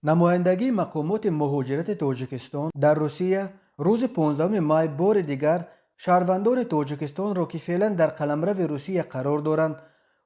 نمایندگی مقامات مهاجرت تاجیکستان در روسیه روز 15 مای بار دیگر شهروندان تاجیکستان را که فعلا در قلمرو روسیه قرار دارند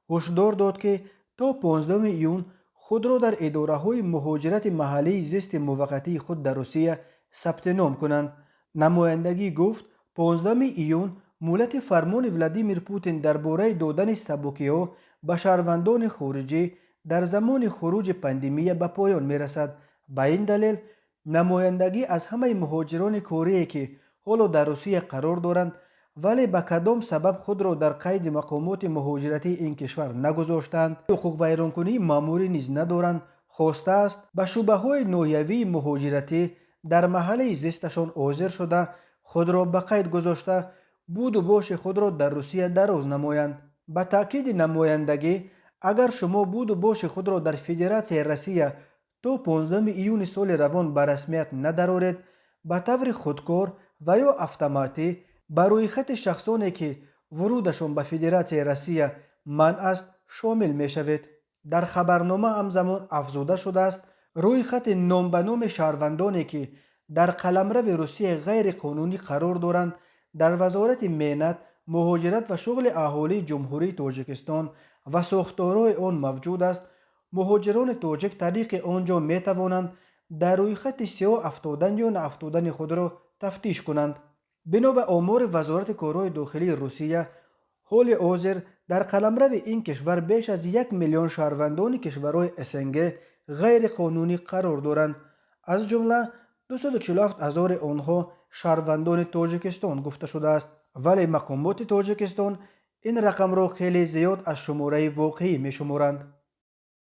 هشدار داد که تا 15 ایون خود را در اداره های مهاجرت محلی زیست موقتی خود در روسیه ثبت نام کنند. نمایندگی گفت 15 ایون مولت فرمان ولادیمیر پوتین درباره دادن سبوکی‌ها به شهروندان خارجی در زمان خروج پاندمی به پایان می رسد. به این دلیل نمایندگی از همه مهاجران کره که حالا در روسیه قرار دارند ولی به کدام سبب خود را در قید مقامات مهاجرتی این کشور نگذاشتند، حقوق ویرانکنی ماموری نیز ندارند، خواسته است به شبه های نویوی مهاجرتی در محل زیستشان حاضر شده خود را به قید گذاشته بود و باش خود را در روسیه دراز نمایند. به تاکید نمایندگی اگر شما بود و باش خود را در فدراسیون روسیه تا 15 ایون سال روان به رسمیت ندارید به طور خودکار و یا اتوماتیک بر روی خط شخصانی که ورودشان به فدراسیون روسیه منع است شامل می شوید. در خبرنامه همزمان افزوده شده است روی خط نام به نام شهروندانی که در قلمرو روسیه غیر قانونی قرار دارند در وزارت مهنت، مهاجرت و شغل اهالی جمهوری تاجیکستان و ساختارهای آن موجود است. مهاجران تاجیک طریق آنجا می توانند در روی خط سیاه افتادن یا نافتادن خود را تفتیش کنند. بنا به آمار وزارت کارهای داخلی روسیه حال حاضر در قلمرو این کشور بیش از 1 میلیون شهروندان کشورهای اسنگ غیر قانونی قرار دارند. از جمله 247,000 آنها شهروندان تاجیکستان گفته شده است، ولی مقامات تاجیکستان این رقم را خیلی زیاد از شماره واقعی می شمارند.